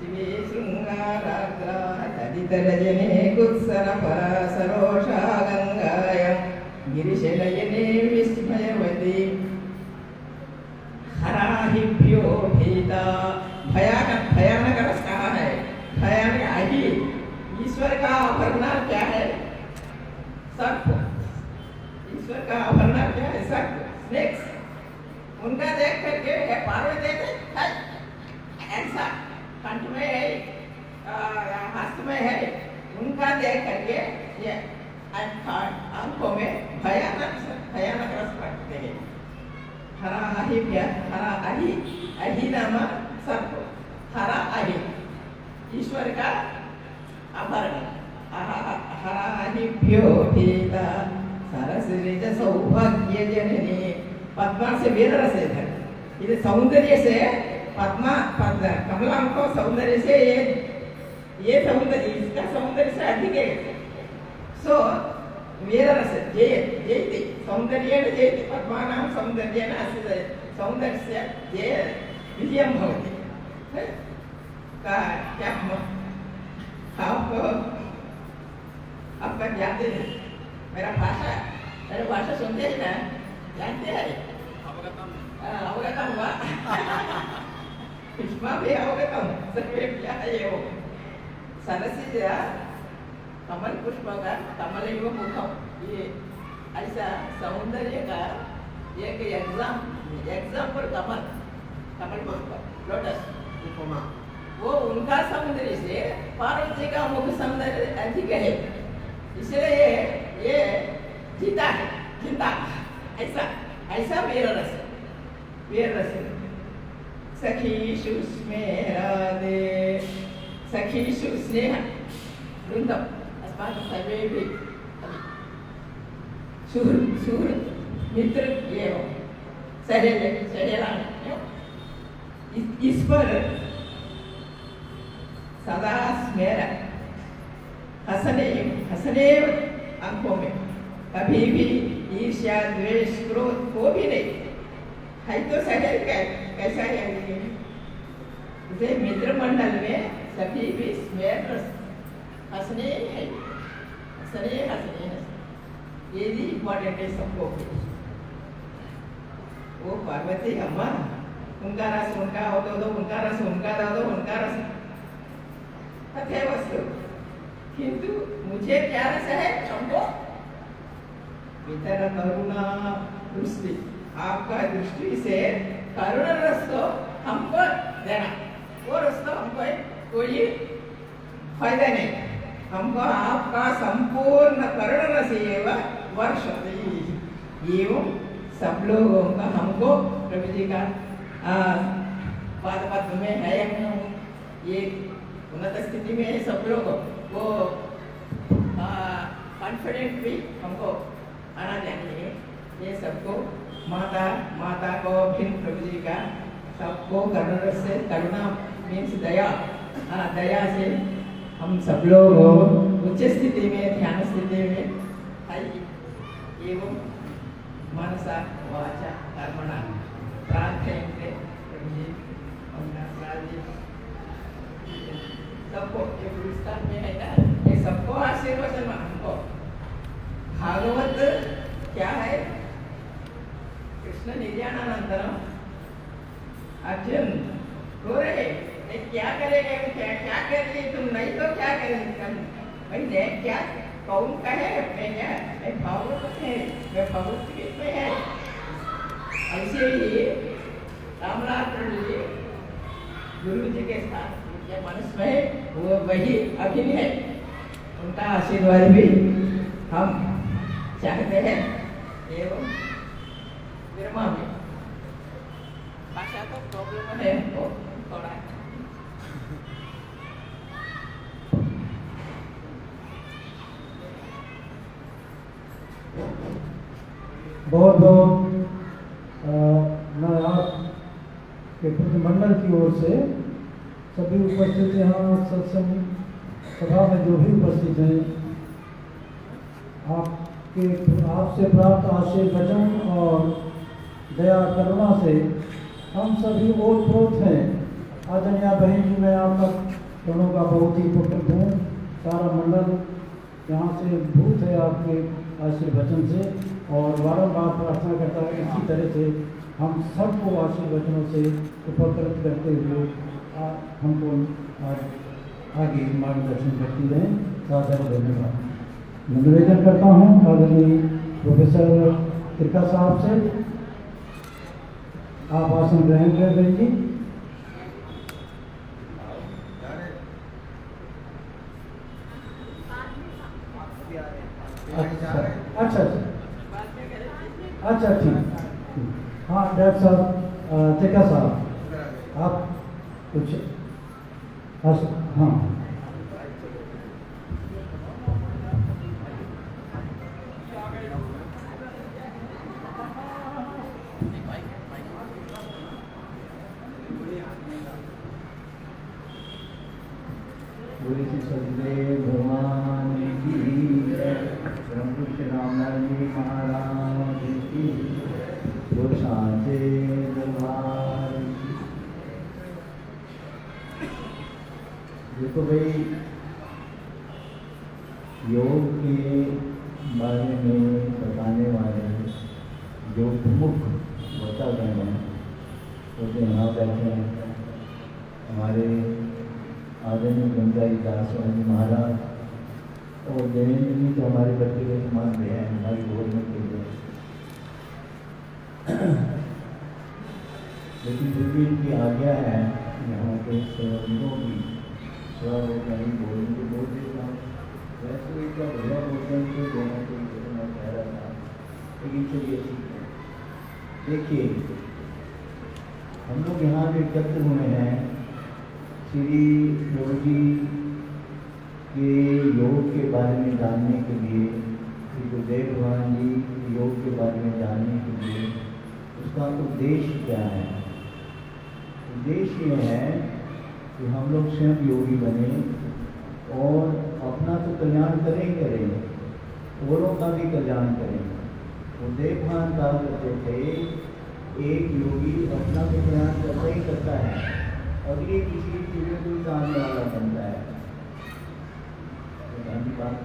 शिवे शृङ्गाराग्रा तदितरजने कुत्सरपरासरोषा गङ्गायां गिरिशनयने विस्मयवती हराहिभ्यो भीता। भयानक रस कहा है, भयानक आही। ईश्वर का आभरण क्या है? सर्प। ईश्वर का आभरण क्या है? सर्प, स्नेक्स। उनका देख करके पार्वती है ऐसा कंठ में है, हस्त में है, उनका देख करके ये आंखों में भयानक रस पड़ते हैं। हरा आही क्या? हरा आही, आही नाम सर्प, हरा आही ईश्वर का आभरण। हरा आहीभ्यो भीता सरसिज सौभाग्य जननी। पद्मा से वीर रस है, इधर सौंदर्य से पद्मा कमला को सौंदर्य से ये सौंदर्य, इसका सौंदर्य से अधिक है। सो वीर रस जयति सौंदर्य जयति। पद्मा नाम सौंदर्य सौंदर्य से जय विजयम भवति। क्या आपका जानते हैं मेरा भाषा सुनते हैं ना, जानते हैं? अवगतम हुआ पुष्पा भी अवगतम सर्वे क्या है ये वो सरसिज कमल पुष्प का कमल एवं मुखम, ये ऐसा सौंदर्य का एक एग्जाम्पल कमल पुष्प लोटस उपमा, वो उनका सौंदर्य से पार्वती का मुख सौंदर्य अधिक है, इसलिए ये जीता है, जिंदा ऐसा वीर रस। सखीषु स्मेरादे, सखीषु स्नेह वृंदम अस्माकं सर्वेपि सुहृत् मित्र एवं सहेलानि, इस पर सदा स्मेर, हंसने आंखों में कभी भी ईर्ष्या द्वेष क्रोध को भी नहीं है। तो सहेल कैसा है? जैसे मित्र मंडल में सभी भी स्मेर हंसने है, हंसने ये भी इम्पोर्टेंट है सबको। वो पार्वती अम्मा, उनका रस उनका हो दो, उनका रस उनका दो, उनका रस तथे वस्तु, किंतु मुझे क्या रस है? हमको इतर करुणा दृष्टि, आपका दृष्टि से करुण रस तो हमको देना, वो रस तो हमको कोई फायदा नहीं। हमको आपका संपूर्ण करुण रस एवं वर्षति। एवं सब लोगों का हमको प्रभु जी का पाद पद्म में है, ये उन्नत स्थिति में है सब लोग, वो कॉन्फिडेंट भी हमको आना चाहिए। ये सबको माता को फिर प्रभु जी का सबको करुणा से, करुणा मीन्स दया, दया से हम सब लोग उच्च स्थिति में, ध्यान स्थिति में एवं मनसा वाचा कर्मणा प्रार्थयन्ते प्रभु जी सबको। ये पुरस्कार में है ना, ये सबको आशीर्वाद हमको। भागवत क्या है? कृष्ण निर्याणानंतरम अर्जुन रो रहे, क्या करेंगे? क्या करेंगे तुम? नहीं तो क्या करेंगे? भाई क्या कौन कहे? मैं भागवत है, मैं भगवत में है। ऐसे ही रामनाथ जी गुरु जी के साथ मनुष्य में वो वही अभिन्न है, उनका आशीर्वाद भी हम चाहते हैं। एवं विरमा में भाषा तो प्रॉब्लम है हमको थोड़ा। बहुत मैं आपके प्रतिमंडल की ओर से सभी उपस्थित यहाँ सत्संग सभा में जो भी उपस्थित हैं, आपसे प्राप्त आशीर्वचन और दया करुणा से हम सभी ओतप्रोत हैं आदरणीय बहन जी, मैं आप तक दोनों का बहुत ही उपकृत हूँ। सारा मंडल यहाँ से भूत है आपके आशीर्वचन से, और बारंबार प्रार्थना करता है इसी तरह से हम सबको आशीर्वचनों से उपकृत करते हुए हमको आगे मार्गदर्शन करती रहें। सादर धन्यवाद। मैं निवेदन करता हूँ आदरणीय प्रोफेसर त्रिका साहब से, आप आसन ग्रहण करें बहन जी। अच्छा अच्छा ठीक। हाँ डॉक्टर साहब, त्रिका साहब आप कुछ हाँ भगवान की प्रभु श्री रामलाल जी महाराज की साचे दरबार। देखो भाई, योग के बारे में बताने वाले जो प्रमुख बतागण हैं वो तो यहाँ बैठे हैं। हमारे आदरणीय गंगाई दास स्वामी महाराज और देवेंद्र जी तो हमारे बच्चे के समान भी हैं, हमारी गोद में के लिए। लेकिन फिर भी इनकी आज्ञा है यहाँ के सेवकों की थोड़ा बहुत नहीं बोलेंगे, बोल देता हूँ। वैसे भी क्या भैया बोलते हैं तो देना चाहिए, मैं कह रहा था, लेकिन चलिए ठीक है। देखिए, हम लोग यहाँ पे एकत्र हुए हैं श्री योगी के योग के बारे में जानने के लिए, श्री गुरुदेव भगवान जी योग के बारे में जानने के लिए। उसका उद्देश्य क्या है? उद्देश्य यह है कि हम लोग स्वयं योगी बने और अपना तो कल्याण करें ही करें, औरों का भी कल्याण करें। गुरुदेव भगवान कहा करते थे, एक योगी अपना तो कल्याण करता ही करता है, अगली किसी चीज़ों को जानने वाला बनता है। बात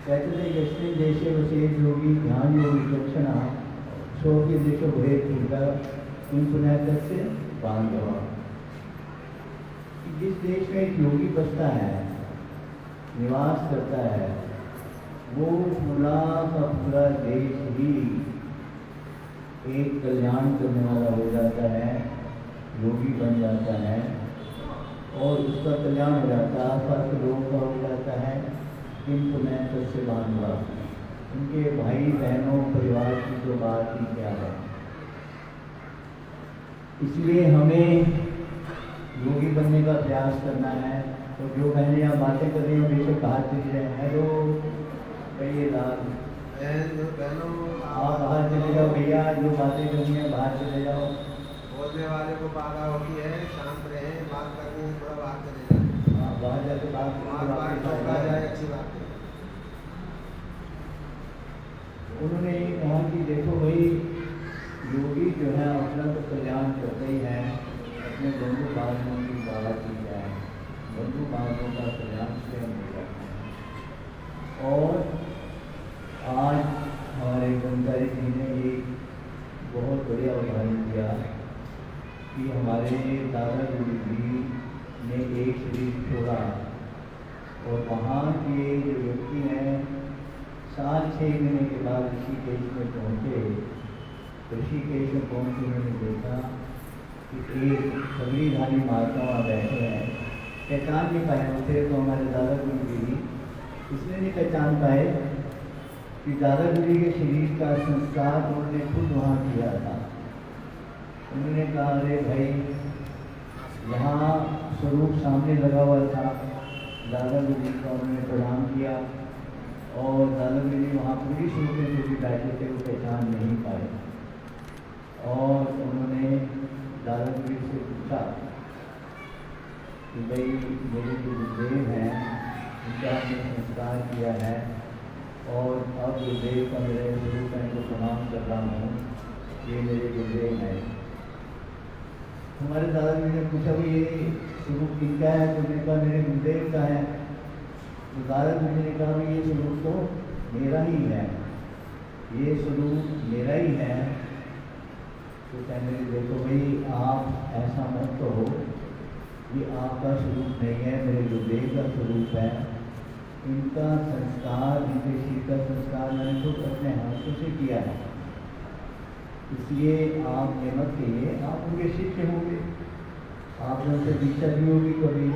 कहते थे यस्मिन् देशे वसेत् योगी ध्यान योगी लक्षणा स्वकीय देशो भवेत् दुर्गा किं पुण्यस्य बांधवा। जिस देश में एक योगी बसता है, निवास करता है, वो पूरा का पूरा देश ही एक कल्याण करने वाला हो जाता है, योगी बन जाता है और उसका कल्याण हो जाता है। आसपास के लोगों का हो जाता है। किंतु मैं सबसे बांधवा, उनके भाई बहनों परिवार की तो बात ही क्या है। इसलिए हमें योगी बनने का प्रयास करना है। तो जो बहनें यहाँ बातें कर रही हैं बेशक बाहर चली जाए। हेलो कहिए लाल, आप बाहर चले जाओ भैया, जो बातें करनी है बाहर चले जाओ। बोलने वाले को बाधा होती है, शांत रहे, बात करनी है थोड़ा बाहर चले जाए। हाँ बाहर जाके बात जाए, अच्छी बात है। उन्होंने ये कहा कि देखो भाई, योगी जो है अपना तो कल्याण करते ही है, अपने बंधु बांधवों की बात की जाए, बंधु बांधवों का कल्याण स्वयं हो जाता है। और आज हमारे गंगाई जी ने ये बहुत बढ़िया उदाहरण दिया कि हमारे दादा गुरु जी ने एक शरीर छोड़ा और वहाँ के जो व्यक्ति हैं 7-6 महीने के बाद ऋषिकेश में पहुँचे। ऋषिकेश में पहुँच उन्होंने देखा कि एक सगलीधारी माताओं बैठे हैं। पहचान नहीं पाए होते तो हमारे दादा गुरु जी इसलिए नहीं पहचान पाए कि दादा गुरु के शरीर का संस्कार उन्होंने खुद वहाँ किया था। उन्होंने कहा अरे भाई, यहाँ स्वरूप सामने लगा हुआ था, दादा गुरु जी का उन्होंने प्रणाम किया और दादा गुरु जी वहाँ पूरी स्वरूप में जो भी बैठे थे वो पहचान नहीं पाए। और उन्होंने दादा गुरु जी से पूछा कि भाई मेरे जो गुरुदेव हैं उनका हमने संस्कार किया है और अब गुरुदेव का मेरे स्वरूप मैं इनको प्रणाम कर रहा हूँ, ये मेरे गुरुदेव हैं। हमारे दादाजी ने पूछा भाई ये स्वरूप किसका है, तो मैंने कहा मेरे गुरुदेव का है। तो दादाजी ने कहा भाई ये स्वरूप तो मेरा ही है, ये स्वरूप मेरा ही है। तो कहने लगे देखो भाई आप ऐसा मत कहो, ये आपका स्वरूप नहीं है, मेरे गुरुदेव का स्वरूप है। इनका संस्कार, इनके शिव का संस्कार मैंने खुद अपने हाथों से किया है, इसलिए आप ये मत कहिए आप उनके शिष्य होंगे, आपने उनसे दीक्षा दी होगी कभी,